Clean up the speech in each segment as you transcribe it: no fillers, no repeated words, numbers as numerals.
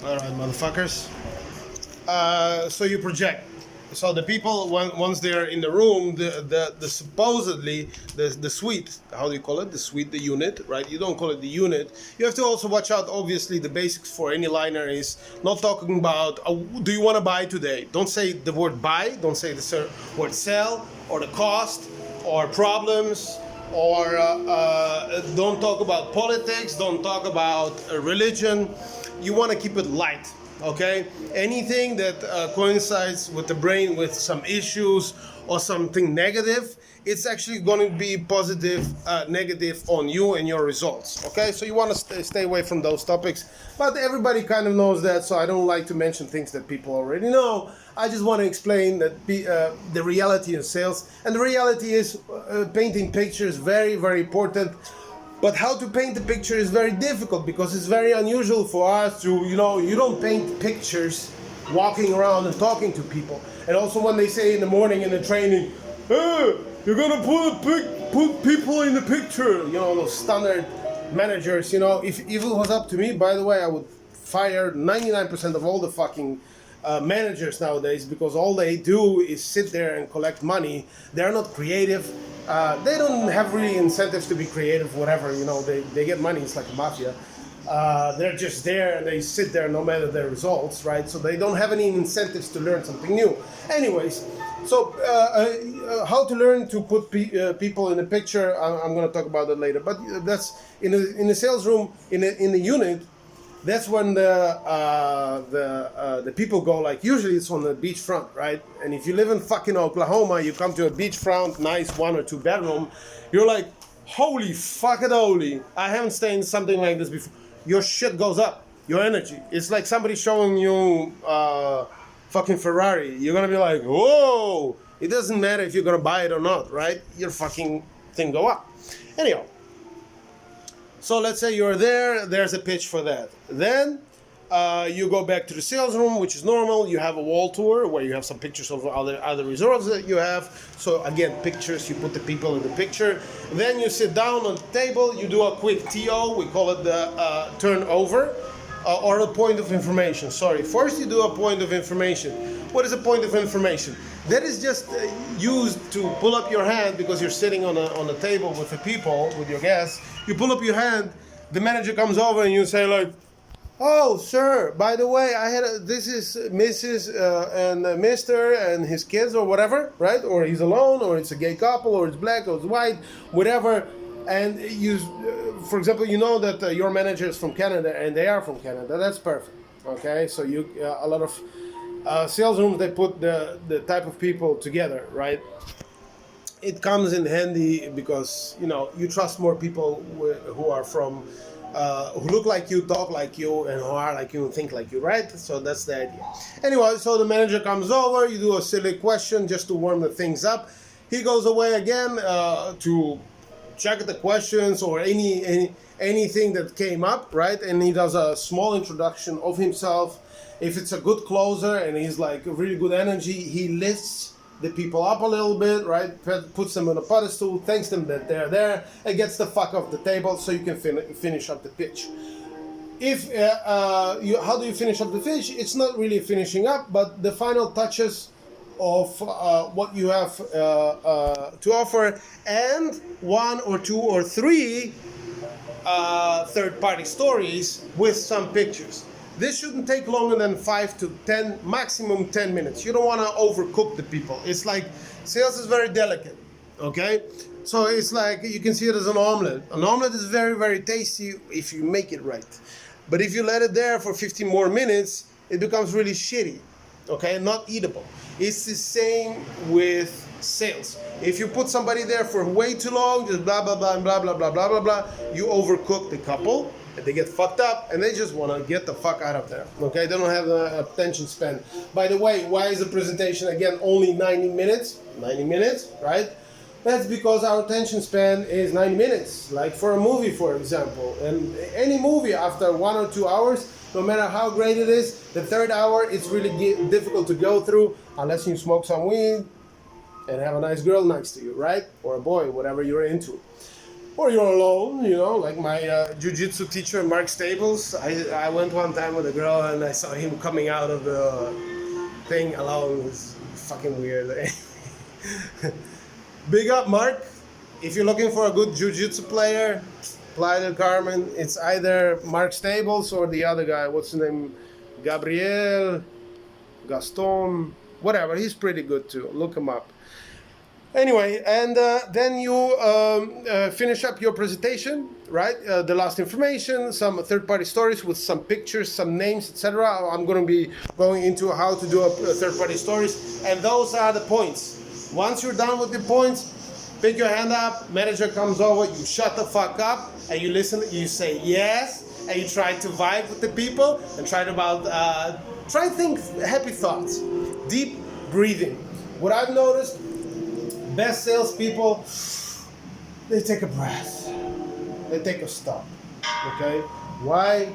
All right, motherfuckers. So you project. So the people, once they're in the room, the supposedly the suite, how do you call it? The suite, the unit, right? You don't call it the unit. You have to also watch out. Obviously, the basics for any liner is not talking about do you want to buy today. Don't say the word buy. Don't say the word sell or the cost or problems. Or don't talk about politics. Don't talk about religion. You want to keep it light. Okay, anything that coincides with the brain with some issues or something negative, it's actually going to be positive, negative on you and your results. Okay, so you want to stay away from those topics, but everybody kind of knows that, so I don't like to mention things that people already know. I just want to explain that the reality of sales, and the reality is painting pictures very, very important. But how to paint a picture is very difficult because it's very unusual for us to, you don't paint pictures walking around and talking to people. And also when they say in the morning in the training, hey, you're gonna put people in the picture, those standard managers, if it was up to me, by the way, I would fire 99% of all the fucking managers nowadays, because all they do is sit there and collect money. They're not creative. They don't have really incentives to be creative, whatever, they get money, it's like a mafia. They're just there and they sit there no matter their results, right? So they don't have any incentives to learn something new. Anyways, so how to learn to put people in a picture, I'm going to talk about that later. But that's in the sales room, in the unit. That's when the people go, like, usually it's on the beachfront, right? And if you live in fucking Oklahoma, you come to a beachfront, nice 1 or 2 bedroom, you're like, holy fuck it, holy, I haven't stayed in something like this before. Your shit goes up, your energy. It's like somebody showing you fucking Ferrari. You're gonna be like, whoa! It doesn't matter if you're gonna buy it or not, right? Your fucking thing go up. Anyhow. So let's say you're there's a pitch for that. Then you go back to the sales room, which is normal. You have a wall tour where you have some pictures of other resorts that you have. So again, pictures, you put the people in the picture. Then you sit down on the table, you do a quick TO, we call it the turnover, or a point of information. Sorry, first you do a point of information. What is a point of information? That is just used to pull up your hand because you're sitting on a table with the people, with your guests. You pull up your hand, the manager comes over and you say like, oh, sir, by the way, this is Mrs. And Mr. and his kids or whatever, right? Or he's alone, or it's a gay couple, or it's black, or it's white, whatever. And you, for example, you know that your manager is from Canada and they are from Canada. That's perfect, okay? So a lot of sales rooms, they put the type of people together, right? It comes in handy because you trust more people who are from who look like you, talk like you, and who are like you and think like you, right? So that's the idea. Anyway, so the manager comes over, you do a silly question just to warm the things up. He goes away again to check the questions or anything that came up, right? And he does a small introduction of himself. If it's a good closer and he's like really good energy, he lifts the people up a little bit, right? Puts them on a pedestal, thanks them that they're there, and gets the fuck off the table so you can finish up the pitch. How do you finish up the pitch? It's not really finishing up, but the final touches of what you have to offer, and 1 or 2 or 3 third-party stories with some pictures. This shouldn't take longer than 5 to 10, maximum 10 minutes. You don't want to overcook the people. It's like, sales is very delicate, okay? So it's like, you can see it as an omelet. An omelet is very, very tasty if you make it right. But if you let it there for 15 more minutes, it becomes really shitty, okay? Not eatable. It's the same with sales. If you put somebody there for way too long, just blah, blah, blah, blah, blah, blah, blah, blah, blah, you overcook the couple, and they get fucked up, and they just want to get the fuck out of there, okay? They don't have the attention span. By the way, why is the presentation, again, only 90 minutes? 90 minutes, right? That's because our attention span is 90 minutes, like for a movie, for example. And any movie, after 1 or 2 hours, no matter how great it is, the third hour, it's really difficult to go through unless you smoke some weed and have a nice girl next to you, right? Or a boy, whatever you're into. or you're alone, you know, like my jiu-jitsu teacher, Mark Stables. I went one time with a girl and I saw him coming out of the thing alone. It was fucking weird. Big up, Mark. If you're looking for a good jiu-jitsu player, Playa del Carmen, it's either Mark Stables or the other guy. What's his name? Gabriel, Gaston, whatever. He's pretty good too. Look him up. Anyway, and then you finish up your presentation, right? The last information, some third-party stories with some pictures, some names, etc. I'm going to be going into how to do a third-party stories, and those are the points. Once you're done with the points, pick your hand up, manager comes over, you shut the fuck up, and you listen, you say yes, and you try to vibe with the people, and try to think happy thoughts, deep breathing. What I've noticed, best salespeople, they take a breath. They take a stop. Okay? Why?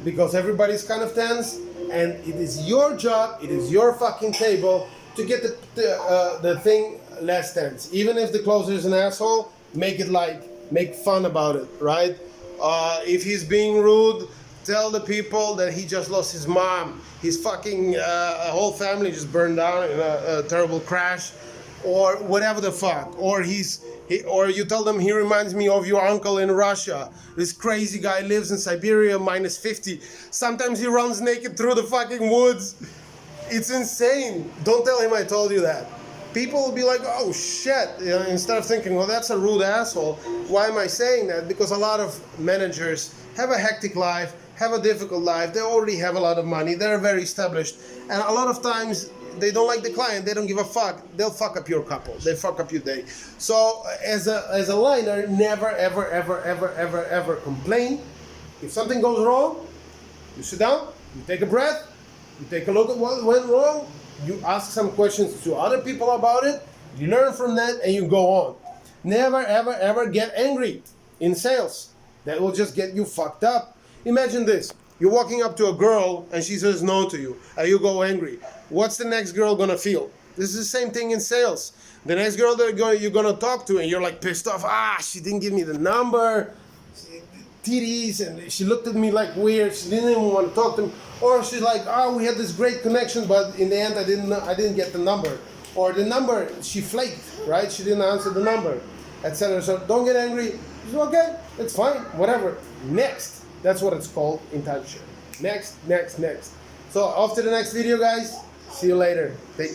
Because everybody's kind of tense, and it is your job, it is your fucking table to get the thing less tense. Even if the closer is an asshole, make it light, make fun about it, right? If he's being rude, tell the people that he just lost his mom. His fucking whole family just burned down in a terrible crash. Or whatever the fuck, or or you tell them he reminds me of your uncle in Russia. This crazy guy lives in Siberia, minus 50. Sometimes he runs naked through the fucking woods. It's insane. Don't tell him I told you that. People will be like, oh shit, you know, instead of thinking, well, that's a rude asshole. Why am I saying that? Because a lot of managers have a hectic life, have a difficult life. They already have a lot of money. They're very established, and a lot of times they don't like the client, they don't give a fuck, they'll fuck up your couple, they fuck up your day. So as a liner, never ever complain. If something goes wrong, you sit down, you take a breath, you take a look at what went wrong, you ask some questions to other people about it, you learn from that, and you go on. Never ever get angry in sales. That will just get you fucked up. Imagine this. You're walking up to a girl and she says no to you, and you go angry. What's the next girl gonna feel? This is the same thing in sales. The next girl that you're gonna talk to, and you're like pissed off. She didn't give me the number. Titties, and she looked at me like weird. She didn't even want to talk to me. Or she's like, we had this great connection, but in the end, I didn't get the number. Or the number, she flaked, right? She didn't answer the number, etc. So don't get angry. It's okay. It's fine. Whatever. Next. That's what it's called in timeshare. Next. So after the next video, guys, see you later. Take